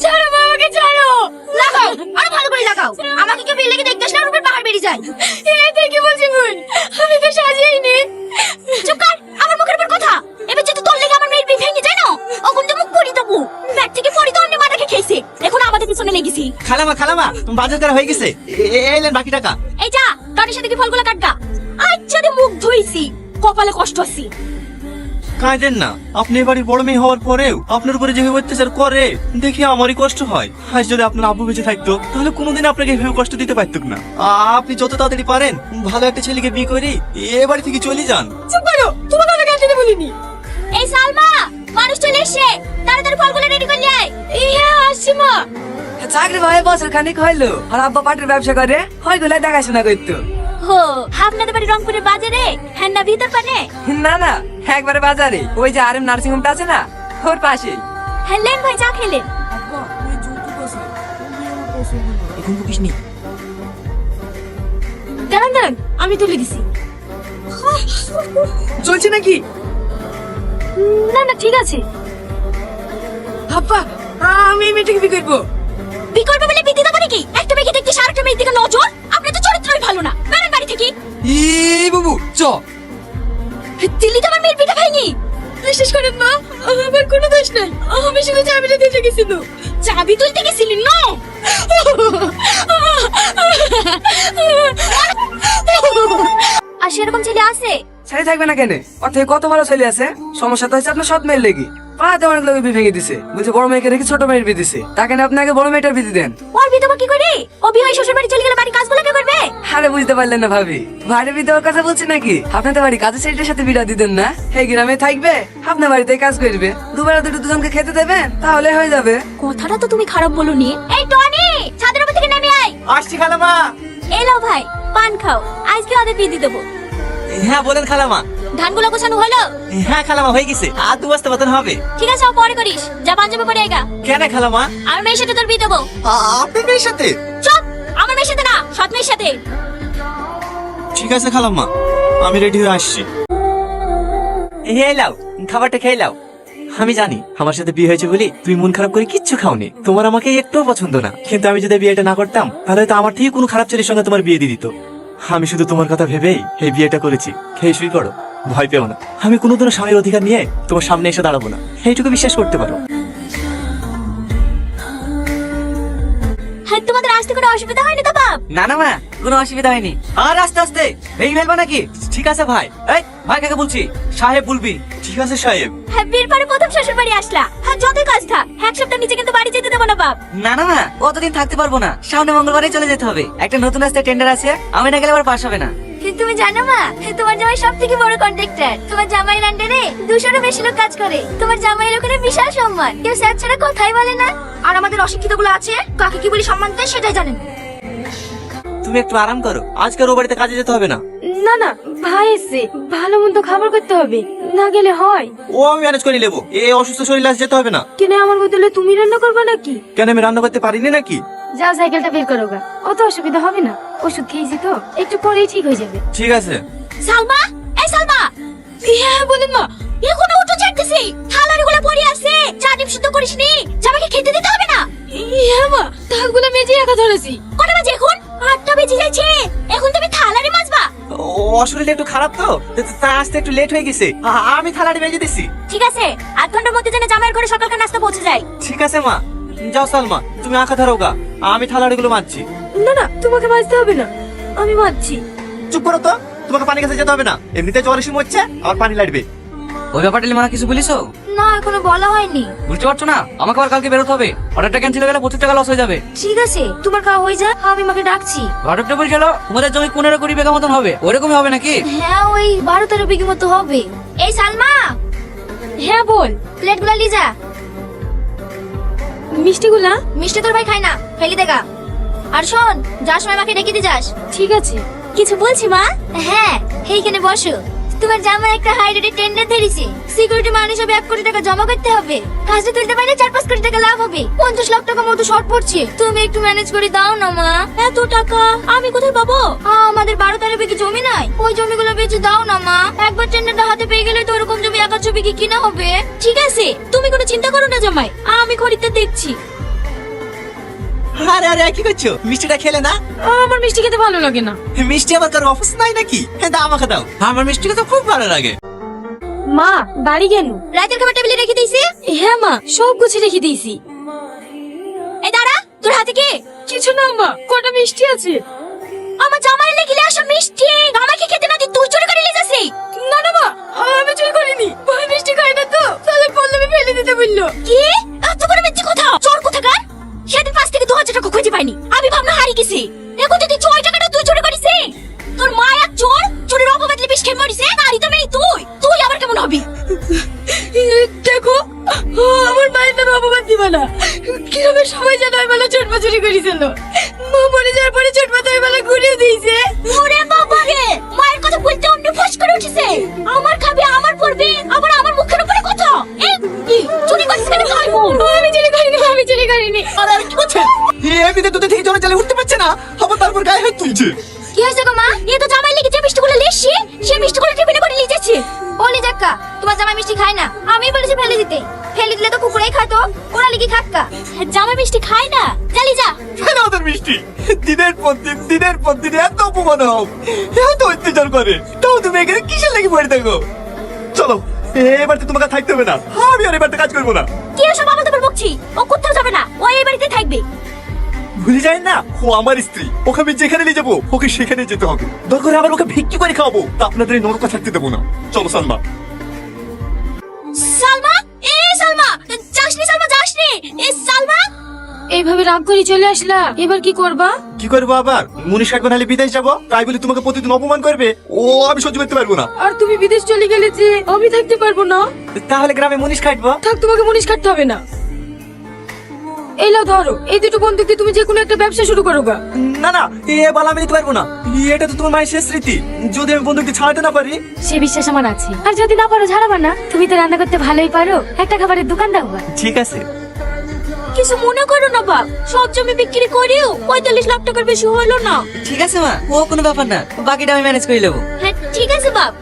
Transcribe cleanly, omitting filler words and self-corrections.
ছাড়ো মা, আমাকে ছাড়ো। লাগাও, আরো ভালো করে লাগাও। আমাকে কেউ বিল লেগে দেখতে আসলে আমার উপর পাহাড় বেরিয়ে যায়। এ কি বলছি বোন, আমি তো সাজিয়েই নি। চুপ কর, আমার মুখের উপর কথা। এবার যদি তোর লেগে আমার মেয়ের বিয়ে ভেঙে যায় না, ওখান থেকে মুখ পড়ি দেবো। ব্যাগ থেকে পড়ি তো অন্য মাথাকে খেয়েছে, এখন আমাদের পিছনে লেগেছি। খালামা বাজার করা হয়ে গেছে, এলেন বাকি টাকা। এই যা, টনির সাথে কি ফলগুলো কাটগা। আচ্ছা রে, মুখ ধুইছি, কপালে কষ্ট আছে। কাঁদেন না, আপনি এবারে বড় মেয়ে হওয়ার পরেও আপনার উপরে যেভাবে অত্যাচার করে দেখে আমারই কষ্ট হয়। আজ যদি আপনার আব্বু বেঁচে থাকতো তাহলে কোনোদিন আপনাকে এভাবে কষ্ট দিতে পারতুক না। আপনি যত তাড়াতাড়ি পারেন ভালো একটা ছেলেকে বিয়ে করে এ বাড়ি থেকে চলে যান। চুপ করো, তোমাকে আমি গাছতে বলিনি। এই সালমা, মানুষ চলে এসে, তাড়াতাড়ি ফলগুলো রেডি করে নিয়ে আয়। হ্যাঁ আসছি মা। চাকরি ভাই বছর খানিক হইলো, আর আব্বা পাটের ব্যবসা করে, হয়গুলা দেখাশোনা করতো। হো, আপনাদের বাড়ি রংপুরের বাজারে, হ্যাঁ না ভিতর পানে? না একবারে বাজারে, ওই যে আরএম নার্সিং হোমটা আছে না, ওর পাশেই। হ্যাঁ লেন ভাই, চা খেলেন? এখন বুকিস নি। দাঁড়ান, আমি তুলে দিছি। চলছে নাকি? না ঠিক আছে। আব্বা, আমি এই মেয়েটাকে বিয়ে করবো। বি করবে বলে বিয়ে দেবো নাকি? একটা মেয়েকে দেখতে আরেকটা মেয়ের দিকে নজর। আপনার তো চরিত্রই ভালো না, বেরেন বাড়ি থেকে। এই বাবু চ। দিল্লি তো আমার মেয়ের বিটা ভাইনি। বিশ্বাস করেন মা, আমার কোনো দোষ নাই। আমি শুধু চাবিটা দিতে গেছিল। চাবি তুলতে গেছিলি না? আর সেরকম ছেলে আছে? ছেলে থাকবে না কেন? ওর থেকে কত ভালো ছেলে আছে। সমস্যা তো হচ্ছে আপনার সৎ মেয়ের লেগে। পাড়াতে অনেক লোক বিয়ে ভেঙে দিছে, বলছে বড় মেয়েকে রেখে ছোট মেয়ের বিয়ে দিছে। তাকে না আপনাকে বড় মেয়েটার বিয়ে দেন। ওর বিয়ে দেবো কি করে? ও বিয়ে হয়ে শ্বশুর বাড়ি চলে গেলে বাড়ির কাজগুলো কে করবে? আরে বুঝতে পারলেন না ভাবি, বাড়ি বিয়ে দেওয়ার কথা বলছি নাকি? আপনাদের বাড়ি কাজের ছেলেটার সাথে বিয়ে দিতেন না? এই গ্রামে থাকবে, আপনার বাড়িতে কাজ করবে, দুবেলা দুজনকে খেতে দেবেন, তাহলে হয়ে যাবে। কথাটা তো তুমি খারাপ বলনি। এই টনি, ছাদের উপর থেকে নেমে আয়। আসছি খালামা। এলো ভাই, পান খাও, আজকে ওদের বিয়ে দিয়ে দেবো। হ্যাঁ বলেন খালামা। ধানগুলো গোছানো হলো? হ্যাঁ খালামা, হয়ে গেছে, আর 2 বস্তা মতন হবে। ঠিক আছে, ও পরে করিস। যা পাঞ্জাবি পরে আইগা। কেন খালামা? আমার মেয়ের সাথে তোর বিয়ে দেবো। আপনার মেয়ের সাথে? চুপ, আমার মেয়ের সাথে না, সৎ মেয়ের সাথে। ঠিক আছে খালাম্মা, আমি রেডি হয়ে আসছি। এই লাও, খাবারটা খেয়ে লাও। আমি জানি আমার সাথে বিয়ে হয়েছে বলি তুমি মন খারাপ করে কিচ্ছু খাওনি, তোমার আমাকে একটুও পছন্দ না। কিন্তু আমি যদি বিয়েটা না করতাম তাহলে তো আমার থেকে কোনো খারাপ ছেলের সঙ্গে তোমার বিয়ে দিয়ে দিত। আমি শুধু তোমার কথা ভেবেই এই বিয়েটা করেছি। খেয়ে শুই করো, ভয় পেও না। আমি কোনোদিনও স্বামীর অধিকার নিয়ে তোমার সামনে এসে দাঁড়াবো না, এইটুকু বিশ্বাস করতে পারো। হ্যাঁ, তোমাদের আসতে কোনো অসুবিধা হয়নি তো বাপ? না মা, কোনো অসুবিধা হয়নি। আর আস্তে আস্তে এই ফেলবা নাকি? ঠিক আছে ভাই। এই ভাই কাকে বলছি? সাহেব বলবি। ঠিক আছে সাহেব। হ্যাঁ, বিয়ের পরে প্রথম শ্বশুর বাড়ি আসলা। হ্যাঁ, যতই কাজ থাক, এক সপ্তাহ নিচে কিন্তু বাড়ি যেতে দেবো না বাপ। না মা, অতদিন থাকতে পারবো না, সামনে মঙ্গলবারে চলে যেতে হবে। একটা নতুন রাস্তায় টেন্ডার আছে, আমি না গেলে আবার পাস হবে না। তুমি জানো মা, তোমার জামাই সব থেকে বড় কন্ট্রাক্টর। তোমার জামাইয়ের আন্ডারে 200-এরও বেশি লোক কাজ করে। তোমার জামাইয়ের ওখানে বিশাল সম্মান, কেউ স্যার ছাড়া কথাই বলে না। আর আমাদের অশিক্ষিত গুলো আছে, কাকে কি বলি সম্মান দেয় সেটাই জানেন। তুমি একটু আরাম করো, আজকে ও বাড়িতে কাজে যেতে হবে না। না ভাই এসে ভালো মন্দ খাবার করতে হবে, না গেলে হয়। ও আমি ম্যানেজ করে নেবো, এই অসুস্থ শরীরে আজ যেতে হবে না। কেন আমার বদলে তুমি রান্না করবে নাকি? কেন আমি রান্না করতে পারিনি নাকি? যাও সাইকেলটা বের করো গা, অত অসুবিধা হবে না। ওষুধ খেয়েছি তো, একটু পরেই ঠিক হয়ে যাবে। ঠিক আছে। সালমা, এই সালমা। হ্যাঁ বলেন মা। এখনো উঠো চাটতেছি, থালার গুলো পড়ে আছে, চা ডিম শুদ্ধ করিসনি, জামাকে খেতে দিতে হবে না? হ্যাঁ মা, থালগুলো মেজে রাখা ধরেছি। কটা বাজে এখন? 8টা বেজে যাচ্ছে, এখন তুমি থালারে মাজবা? ও শরীরটা একটু খারাপ তো, তাই আসতে একটু লেট হয়ে গেছে। আমি থালাটি মেজে দিছি। ঠিক আছে, 8 ঘন্টার মধ্যে যেন জামাইয়ের ঘরে সকালকার নাস্তা পৌঁছে যায়। ঠিক আছে মা। যাও সালমা, তুমি আঁকা ধরো গা, আমি থালাড়িগুলো মাজছি। না তোমাকে মাজতে হবে না, আমি মাজছি। চুপ করো তো, তোমাকে পানি কাছে যেতে হবে না, এমনিতে জ্বর এসে মরছে, আর পানি লাগবে। ওই ব্যাপারটা মা কিছু বলিস? না, এখনো বলা হয়নি। বুঝতে পারছো না? আমাকে আবার কালকে বেরোতে হবে, অর্ডারটা ক্যান্সেল হয়ে গেলে 25 টাকা লস হয়ে যাবে। ঠিক আছে, তোমার খাওয়া হয়ে যা, আমি মাকে ডাকছি। ঘটক টেবিল গেল, তোমাদের জমি 15-20 বিঘা মতন হবে, ওরকমই হবে নাকি? হ্যাঁ, ওই 12-13 বিঘি মতো হবে। এই সালমা। হ্যাঁ বল। প্লেটগুলো নিয়ে যা। মিষ্টি তোর ভাই খায় না, ফেলে দেগা। আর শোন, যার সময় মাকে ডেকে দিয়ে যাস। ঠিক আছে। কিছু বলছি মা? হ্যাঁ, এইখানে বসো। তোমার জামাই একটা হাই রেটে টেন্ডার ধরেছে, সিকিউরিটি মানি সব 1 কোটি টাকা জমা করতে হবে। কাজটা তুলতে পারলে 4-5 কোটি টাকা লাভ হবে। 50 লাখ টাকা মতো শর্ট পড়ছে, তুমি একটু ম্যানেজ করে দাও না মা। এত টাকা আমি কোথায় পাবো? আমাদের 12-13 বিঘি জমি নাই, ওই জমিগুলো বেচে দাও না মা। একবার টেন্ডারটা হাতে পেয়ে গেলে তো ওরকম জমি 1-2 বিঘি কিনা হবে। ঠিক আছে, তুমি কোনো চিন্তা করো না জামাই, আমি খরিদটা দেখছি। আরে আরে কি করছো? মিষ্টিটা খেলে না? আমার মিষ্টি খেতে ভালো লাগে না। মিষ্টি আবার কারো অফিস নাই নাকি? দাও আমাকে দাও, আমার মিষ্টি খেতে খুব ভালো লাগে। মা বাড়ি কেন? রাতের খাবার টেবিলে রেখে দিয়েছি। হ্যাঁ মা, সব গুছিয়ে রেখে দিয়েছি। এই দাঁড়া, তোর হাতে কি? কিছু না মা, কটা মিষ্টি আছে। আমার জামাই লেগিলে আসা মিষ্টি আমাকে খেতে না দি তুই চুরি করে নিয়ে যাসি। না না মা, আমি চুরি করিনি, ভাই মিষ্টি খাই না তো, তাহলে পল্লবী ফেলে দিতে বললো। কি এত করে মিথ্যে কথা? চোর কোথাকার! সেদিন 5 থেকে 2000 টাকা খুঁজে পাইনি, আমি ভাবনা হারিয়ে গেছি। এখন যদি 6 টাকাটা তুই চুরি করিস, তোর মা এক চোর, চোরের অপবাদে বিষ খেয়ে মরিছে, আর তো মেয়ে তুই আবার কেমন হবি? দেখো, আমার মায়ের নামে অপবাদ দিবা না। কিভাবে সবাই জানো ওই বেলা চোট চুরি করেছিল, মা মরে যাওয়ার পরে চোট মাথা ওই বেলা ঘুরিয়ে দিয়েছে। ওরে বাবা রে, মায়ের কথা বলতে অমনি ফস করে উঠেছে। আমার খাবে, আমার পড়বে, আবার আমার মুখের উপরে কথা। চুরি করিস কেন ভাই বোন? আমি চুরি করিনি, আমি চুরি করিনি। আরে কি করছিস? এমনিতে দুধে থেকে জলে উঠতে পারছে না, আবার তারপর গায়ে হাত তুলছে। কি হয়েছে গো মা? এ তো জামাই লেগে যে মিষ্টিগুলো লেসছি, সে মিষ্টিগুলো টিফিনে করে নিয়ে যাচ্ছে। বলি যাক্কা, তোমার জামাই মিষ্টি খায় না, আমি বলেছি ফেলে দিতে। ফেলে দিলে তো কুকুরাই খাতো, ওরা লিখি খাক্কা। জামাই মিষ্টি খায় না, চালি যা। কেন ওদের মিষ্টি দিনের পর দিন এত অপমান হোক, এত অত্যাচার করে, তাও তুমি এখানে কিসের লেগে পড়ে থাকো? চলো, এবার তো তোমাকে থাকতে হবে না, আমি আর এবার কাজ করবো না। কি এসব আমার তোমার বকছি? ও কোথাও যাবে না, ও এই বাড়িতে থাকবে। ভুলে যায় না, ও আমার স্ত্রী, ওকে আমি যেখানে নিয়ে যাবো ওকে সেখানে যেতে হবে। দরকার আবার ওকে ভিক্ষি করে খাওয়াবো, তা আপনাদের এই নরকা থাকতে দেবো না। চলো সালমা। সালমা, সালমা যাসনি, সালমা যাসনি, সালমা। এইভাবে রাগ করে চলে আসলা, এবার কি করবা? কি করবো আবার? মুনিশ কাটবে নাহলে বিদেশ যাবো, তাই বলে তোমাকে প্রতিদিন অপমান করবে, ও আমি সহ্য করতে পারবো না। আর তুমি বিদেশ চলে গেলে যে আমি থাকতে পারবো না। তাহলে গ্রামে মুনিশ কাটবো। থাক, তোমাকে মুনিশ কাটতে হবে না। এই লাও ধরো, এই দুটো বন্দুক দিয়ে তুমি যে কোনো একটা ব্যবসা শুরু করো গা। না না, এ বালা আমি দিতে পারবো না, এটা তো তোমার মায়ের শেষ স্মৃতি, যদি আমি বন্দুকটি ছাড়াতে না পারি। সে বিশ্বাস আমার আছে, আর যদি না পারো ঝাড়াবা না, তুমি তো রান্না করতে ভালোই পারো, একটা খাবারের দোকান দাও। ঠিক আছে। কিছু মনে করো না বাপ, সব জমি বিক্রি করিও 45 লাখ টাকার বেশি হলো না। ঠিক আছে মা, ও কোনো ব্যাপার না, বাকিটা আমি ম্যানেজ করে নেবো। হ্যাঁ ঠিক আছে বাপ।